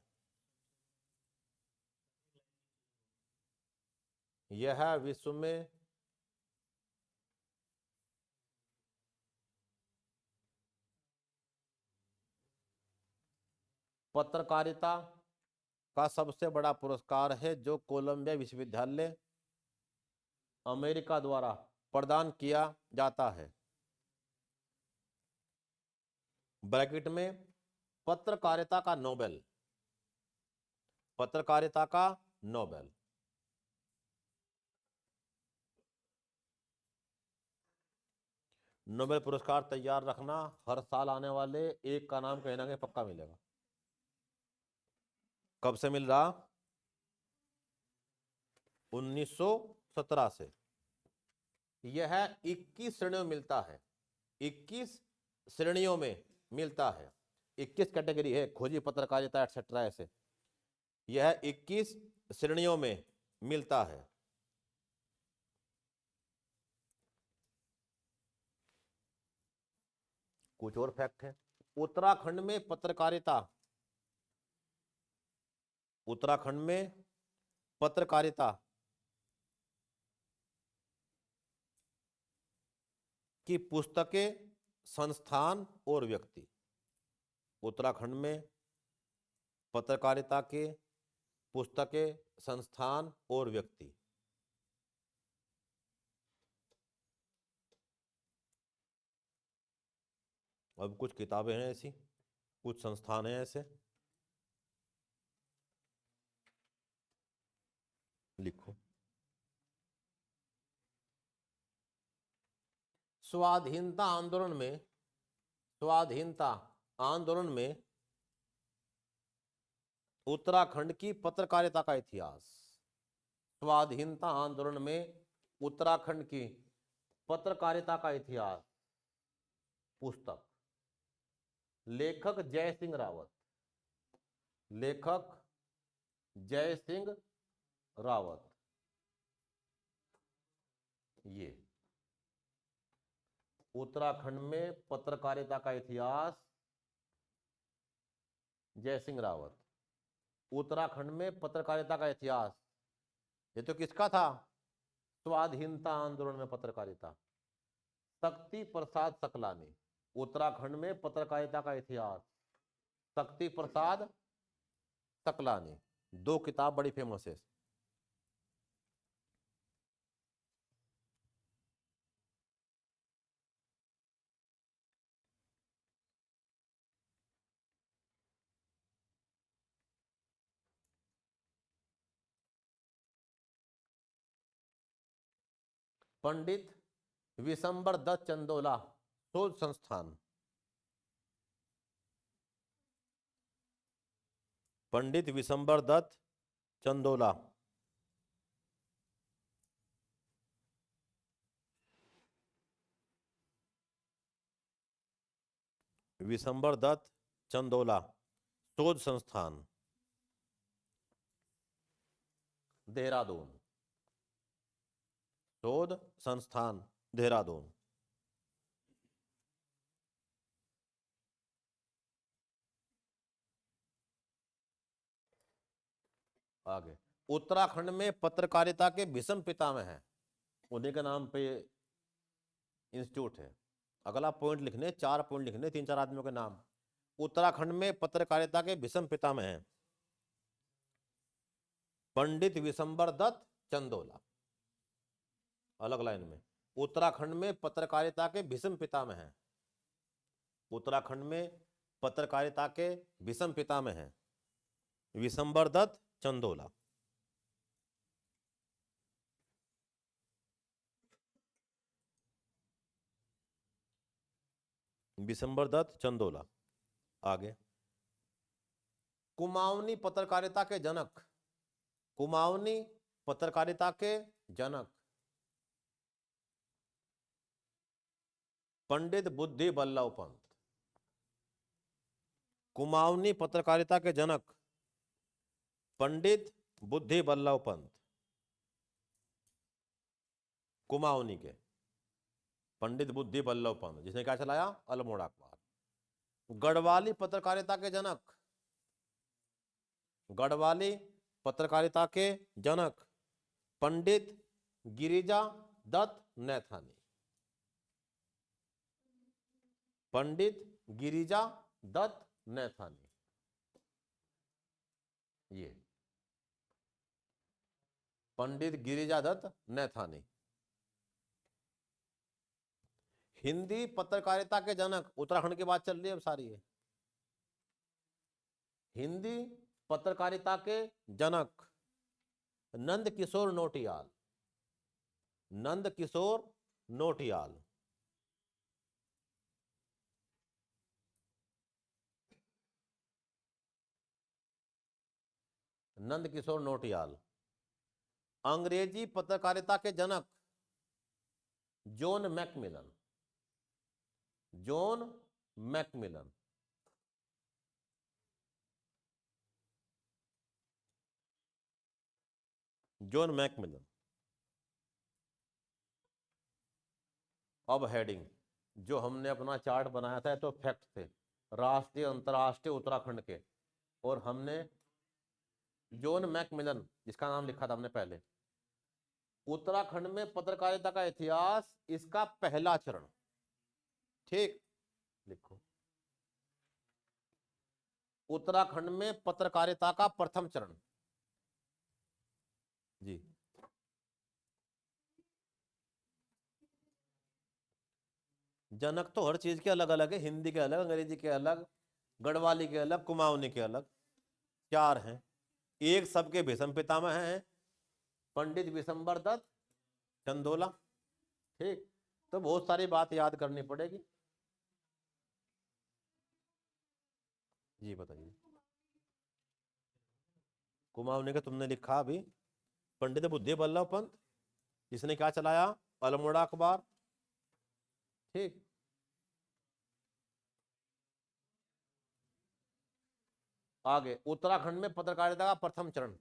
A: यह विश्व में पत्रकारिता का सबसे बड़ा पुरस्कार है जो कोलंबिया विश्वविद्यालय अमेरिका द्वारा प्रदान किया जाता है। ब्रैकेट में पत्रकारिता का नोबेल, पत्रकारिता का नोबेल। नोबेल पुरस्कार तैयार रखना, हर साल आने वाले एक का नाम कहीं ना कहीं पक्का मिलेगा। कब से मिल रहा? 1917 से। यह 21 श्रेणियों में मिलता है, 21 श्रेणियों में मिलता है। 21 कैटेगरी है, खोजी पत्रकारिता एटसेट्रा ऐसे। यह 21 श्रेणियों में मिलता है। कुछ और फैक्ट है। उत्तराखंड में पत्रकारिता, उत्तराखंड में पत्रकारिता की पुस्तकें, संस्थान और व्यक्ति। उत्तराखंड में पत्रकारिता के पुस्तकें, संस्थान और व्यक्ति। अब कुछ किताबें हैं ऐसी, कुछ संस्थान हैं ऐसे, लिखो। स्वाधीनता आंदोलन में, स्वाधीनता आंदोलन में उत्तराखंड की पत्रकारिता का इतिहास। स्वाधीनता आंदोलन में उत्तराखंड की पत्रकारिता का इतिहास पुस्तक, लेखक जय सिंह रावत, लेखक जय सिंह रावत। ये उत्तराखंड में पत्रकारिता का इतिहास, जय सिंह रावत। उत्तराखंड में पत्रकारिता का इतिहास, ये तो किसका था? स्वाधीनता आंदोलन में पत्रकारिता, शक्ति प्रसाद सकलानी। उत्तराखंड में पत्रकारिता का इतिहास, शक्ति प्रसाद सकलानी। 2 किताब बड़ी फेमस है। पंडित विशंबर दत्त चंदोला शोध संस्थान, पंडित विशंबर दत्त चंदोला। विशंबर दत्त चंदोला शोध संस्थान, देहरादून। शोध संस्थान देहरादून। आगे, उत्तराखंड में पत्रकारिता के भीषम पितामह हैं, उन्हीं के नाम पे इंस्टीट्यूट है। अगला पॉइंट लिखने, 4 पॉइंट लिखने, 3-4 आदमियों के नाम। उत्तराखंड में पत्रकारिता के भीषम पितामह हैं पंडित विशंबर दत्त चंदोला। अलग लाइन में, उत्तराखंड में पत्रकारिता के भीषम पितामह हैं, उत्तराखंड में पत्रकारिता के भीषम पितामह हैं विशंबर दत्त चंदोला। विशंबर दत्त चंदोला। आगे, कुमाऊनी पत्रकारिता के जनक, कुमाऊनी पत्रकारिता के जनक पंडित बुद्धि बल्लभ पंत। कुमाऊनी पत्रकारिता के जनक पंडित बुद्धि बल्लभ पंत, कुमाऊनी के पंडित बुद्धि बल्लभ पंत, जिसने क्या चलाया, अल्मोड़ा अखबार। गढ़वाली पत्रकारिता के जनक, गढ़वाली पत्रकारिता के जनक पंडित गिरिजा दत्त नैथानी, पंडित गिरिजा दत्त नैथानी। ये पंडित गिरिजा दत्त नैथानी। हिंदी पत्रकारिता के जनक, उत्तराखंड की बात चल रही है अब सारी है। हिंदी पत्रकारिता के जनक नंद किशोर नोटियाल, नंद किशोर नोटियाल। नंद किशोर नोटियाल। अंग्रेजी पत्रकारिता के जनक John McMillan, John McMillan. John McMillan. अब हेडिंग, जो हमने अपना चार्ट बनाया था तो फैक्ट थे राष्ट्रीय अंतर्राष्ट्रीय उत्तराखंड के, और हमने जॉन मैकमिलन जिसका नाम लिखा था हमने पहले। उत्तराखंड में पत्रकारिता का इतिहास, इसका पहला चरण। ठीक, लिखो, उत्तराखंड में पत्रकारिता का प्रथम चरण। जी, जनक तो हर चीज के अलग अलग है, हिंदी के अलग, अंग्रेजी के अलग, गढ़वाली के अलग, कुमाऊनी के अलग, 4 हैं। एक सबके भीषम पितामह हैं पंडित विशंबर दत्त चंदोला। ठीक, तो बहुत सारी बात याद करनी पड़ेगी। जी बताइए। कुमाऊनी का तुमने लिखा अभी, पंडित बुद्धि बल्लभ पंत, जिसने क्या चलाया, अल्मोड़ा अखबार। ठीक, आगे, उत्तराखंड में पत्रकारिता का प्रथम चरण,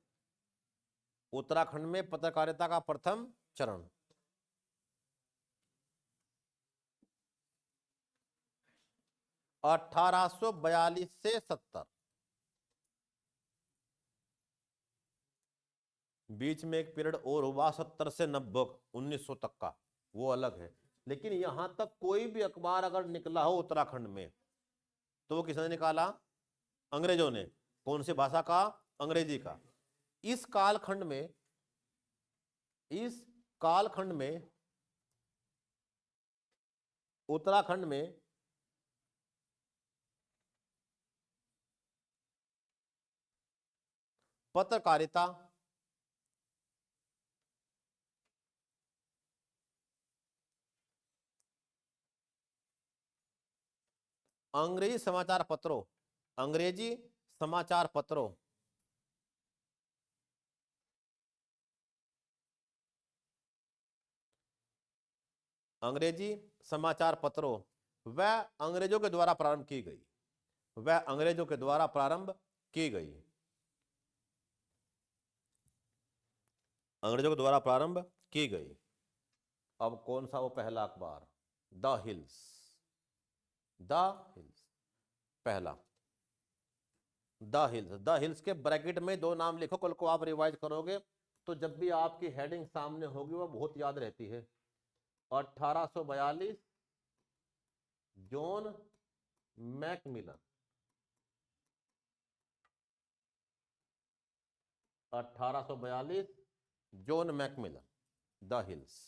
A: उत्तराखंड में पत्रकारिता का प्रथम चरण। अठारह सौ 42 से 70, बीच में एक पीरियड और हुआ 70 से 90, 1900 तक का, वो अलग है। लेकिन यहां तक कोई भी अखबार अगर निकला हो उत्तराखंड में, तो वो किसने निकाला, अंग्रेजों ने। कौन सी भाषा का, अंग्रेजी का। इस कालखंड में, इस कालखंड में उत्तराखंड में पत्रकारिता अंग्रेजी समाचार पत्रों, अंग्रेजी समाचार पत्रों, अंग्रेजी समाचार पत्रों वह अंग्रेजों के द्वारा प्रारंभ की गई, वह अंग्रेजों के द्वारा प्रारंभ की गई, अंग्रेजों के द्वारा प्रारंभ की गई। अब कौन सा वो पहला अखबार, द हिल्स, द हिल्स पहला। The hills. द हिल्स के ब्रैकेट में दो नाम लिखो, कल को आप रिवाइज करोगे तो जब भी आपकी हेडिंग सामने होगी वो बहुत याद रहती है। 1842 John McMillan. 1842 John McMillan, the hills.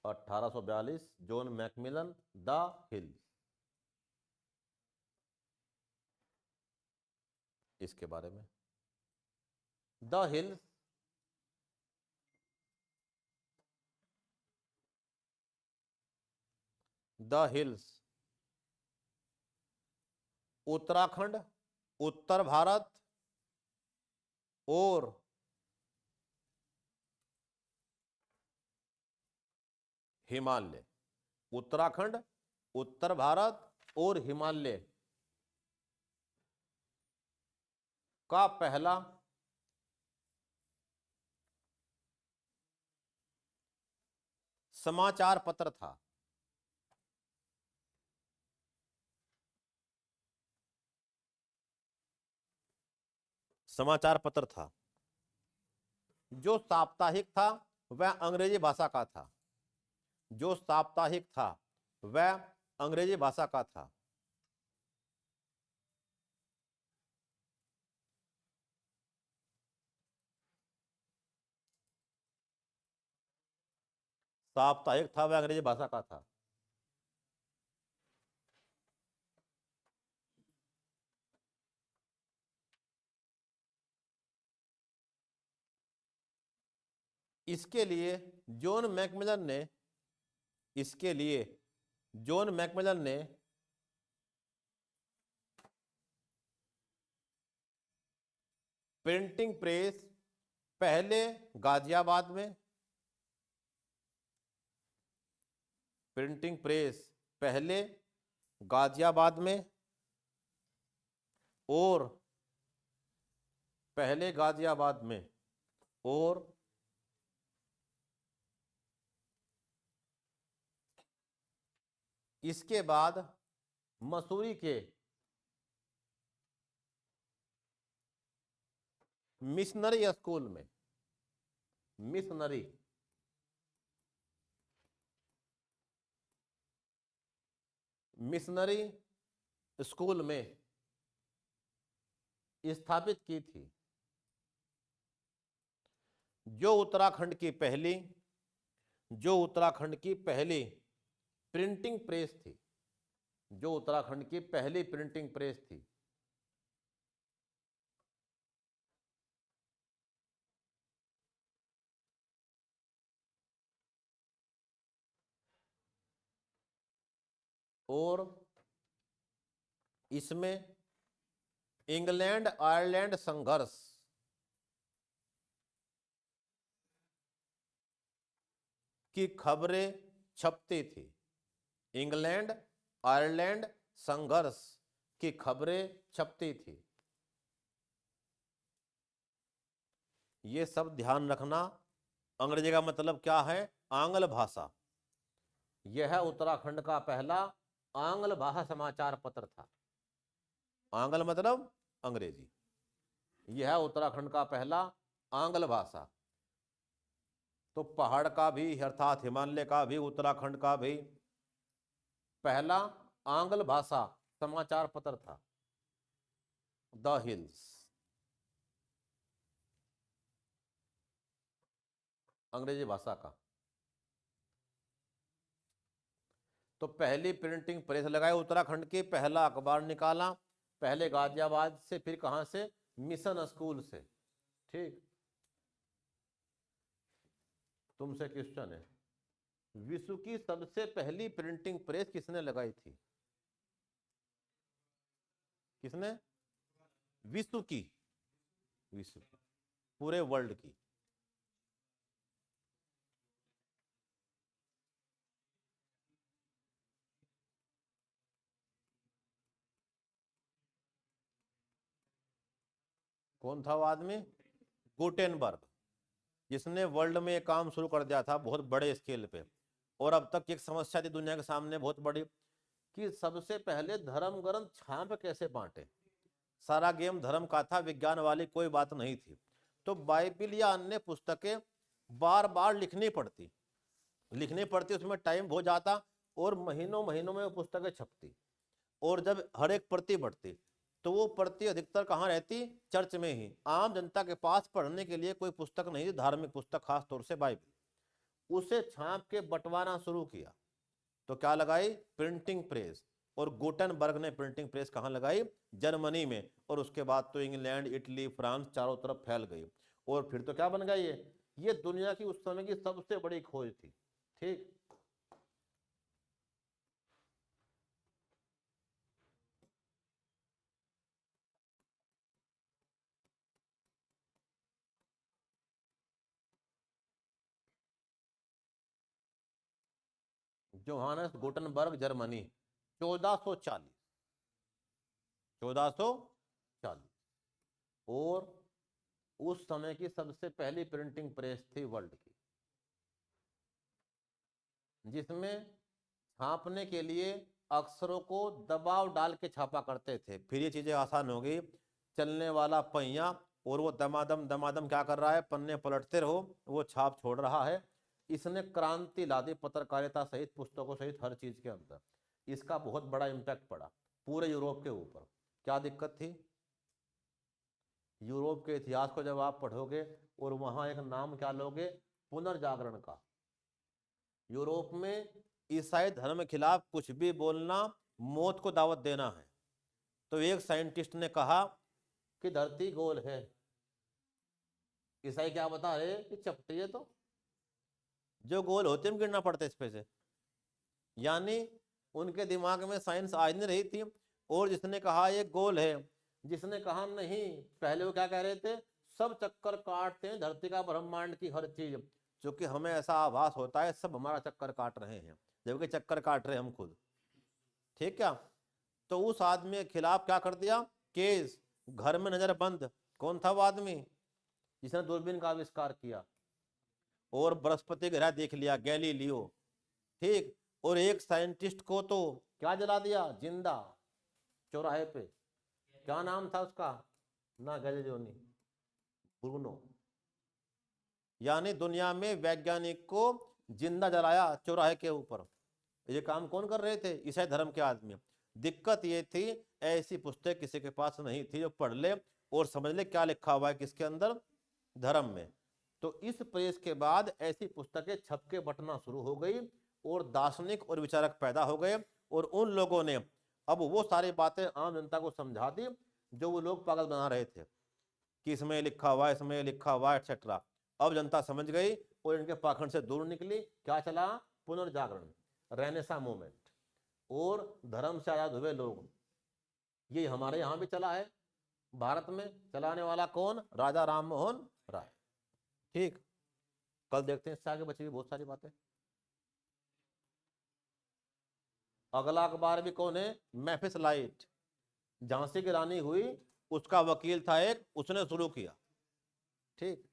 A: 1842 John McMillan, the hills. इसके बारे में the hills the hills Uttarakhand, उत्तर भारत और हिमालय। उत्तराखंड, उत्तर भारत और हिमालय का पहला समाचार पत्र था। समाचार पत्र था। जो साप्ताहिक था वह अंग्रेजी भाषा का था। जो साप्ताहिक था वह अंग्रेजी भाषा का था। साप्ताहिक था वह अंग्रेजी भाषा का था। इसके लिए जॉन मैकमिलन ने इसके लिए जॉन मैकमिलन ने प्रिंटिंग प्रेस पहले गाजियाबाद में, प्रिंटिंग प्रेस पहले गाजियाबाद में और पहले गाजियाबाद में और इसके बाद मसूरी के मिशनरी स्कूल में, मिशनरी मिशनरी स्कूल में स्थापित की थी। जो उत्तराखंड की पहली प्रिंटिंग प्रेस थी। जो उत्तराखंड की पहली प्रिंटिंग प्रेस थी। और इसमें इंग्लैंड आयरलैंड संघर्ष की खबरें छपती थी। इंग्लैंड आयरलैंड संघर्ष की खबरें छपती थी। ये सब ध्यान रखना। अंग्रेजी का मतलब क्या है? आंग्ल भाषा। यह उत्तराखंड का पहला आंग्ल भाषा समाचार पत्र था। आंग्ल मतलब अंग्रेजी। यह उत्तराखंड का पहला आंग्ल भाषा। तो पहाड़ का भी अर्थात हिमालय का भी, उत्तराखंड का भी पहला आंग्ल भाषा समाचार पत्र था, द हिल्स। अंग्रेजी भाषा का। तो पहली प्रिंटिंग प्रेस लगाई उत्तराखंड की, पहला अखबार निकाला, पहले गाजियाबाद से, फिर कहां से? मिशन स्कूल से। ठीक। तुमसे क्वेश्चन है, विश्व की सबसे पहली प्रिंटिंग प्रेस किसने लगाई थी? किसने? विश्व की पूरे वर्ल्ड की। कौन था वो आदमी? गुटेनबर्ग, जिसने वर्ल्ड में काम शुरू कर दिया था बहुत बड़े स्केल पे। और अब तक एक समस्या थी दुनिया के सामने बहुत बड़ी, कि सबसे पहले धर्म ग्रंथ छाप कैसे बांटे। सारा गेम धर्म का था, विज्ञान वाली कोई बात नहीं थी। तो बाइबिल या अन्य पुस्तकें बार बार लिखनी पड़ती, उसमें टाइम बहुत जाता और महीनों महीनों में वो पुस्तकें छपती। और जब हर एक प्रति बढ़ती तो वो प्रति अधिकतर कहाँ रहती, चर्च में ही। आम जनता के पास पढ़ने के लिए कोई पुस्तक नहीं थी, धार्मिक पुस्तक, खास तौर से बाइबल। उसे छाप के बंटवाना शुरू किया तो क्या लगाई, प्रिंटिंग प्रेस। और गुटेनबर्ग ने प्रिंटिंग प्रेस कहाँ लगाई, जर्मनी में। और उसके बाद तो इंग्लैंड, इटली, फ्रांस चारों तरफ फैल गई। और फिर तो क्या बन गया, ये दुनिया की उस समय की सबसे बड़ी खोज थी। ठीक, जोहानस गुटेनबर्ग, जर्मनी, 1440, 1440। और उस समय की सबसे पहली प्रिंटिंग प्रेस थी वर्ल्ड की, जिसमें छापने के लिए अक्षरों को दबाव डाल के छापा करते थे। फिर ये चीजें आसान हो गई, चलने वाला पहिया, और वो दमादम दमादम क्या कर रहा है, पन्ने पलटते रहो, वो छाप छोड़ रहा है। इसने क्रांति ला दी पत्रकारिता सहित, पुस्तकों सहित, हर चीज के अंदर। इसका बहुत बड़ा इम्पैक्ट पड़ा पूरे यूरोप के ऊपर। क्या दिक्कत थी, यूरोप के इतिहास को जब आप पढ़ोगे और वहां एक नाम क्या लोगे, पुनर्जागरण का। यूरोप में ईसाई धर्म के खिलाफ कुछ भी बोलना मौत को दावत देना है। तो एक साइंटिस्ट ने कहा कि धरती गोल है। ईसाई क्या बता रहे कि चपटी है, तो जो गोल होते हैं गिरना पड़ता है इस पे से। यानी उनके दिमाग में साइंस आज नहीं रही थी। और जिसने कहा ये गोल है, जिसने कहा नहीं, पहले वो क्या कह रहे थे, सब चक्कर काटते हैं धरती का, ब्रह्मांड की हर चीज, क्योंकि हमें ऐसा आभास होता है सब हमारा चक्कर काट रहे हैं, जबकि चक्कर काट रहे हम खुद। ठीक क्या। तो उस आदमी के खिलाफ क्या कर दिया, केस, घर में नजर बंद। कौन था वो आदमी, जिसने दूरबीन का आविष्कार किया और बृहस्पति ग्रह देख लिया, गैलीलियो। ठीक, और एक साइंटिस्ट को तो क्या जला दिया, जिंदा, चौराहे पे। क्या नाम था उसका, ना गैलीलियो नहीं, ब्रूनो। यानी दुनिया में वैज्ञानिक को जिंदा जलाया चौराहे के ऊपर। ये काम कौन कर रहे थे, ईसाई धर्म के आदमी। दिक्कत ये थी, ऐसी पुस्तक किसी के पास नहीं थी जो पढ़ ले और समझ ले क्या लिखा हुआ है किसके अंदर, धर्म में। तो इस प्रेस के बाद ऐसी पुस्तकें छपके बटना शुरू हो गई और दार्शनिक और विचारक पैदा हो गए। और उन लोगों ने अब वो सारी बातें आम जनता को समझा दी जो वो लोग पागल बना रहे थे कि इसमें लिखा हुआ है, इसमें लिखा हुआ है, एक्सेट्रा। अब जनता समझ गई और इनके पाखंड से दूर निकली। क्या चला, पुनर्जागरण, रेनेसा मूवमेंट। और धर्म से आजाद हुए लोग, ये हमारे यहाँ भी चला है। भारत में चलाने वाला कौन, राजा राम मोहन राय। ठीक, कल देखते हैं इससे आगे बची हुई बहुत सारी बातें। अगला अखबार भी कौन है, मैफिस लाइट, झांसी की रानी हुई, उसका वकील था एक, उसने शुरू किया। ठीक,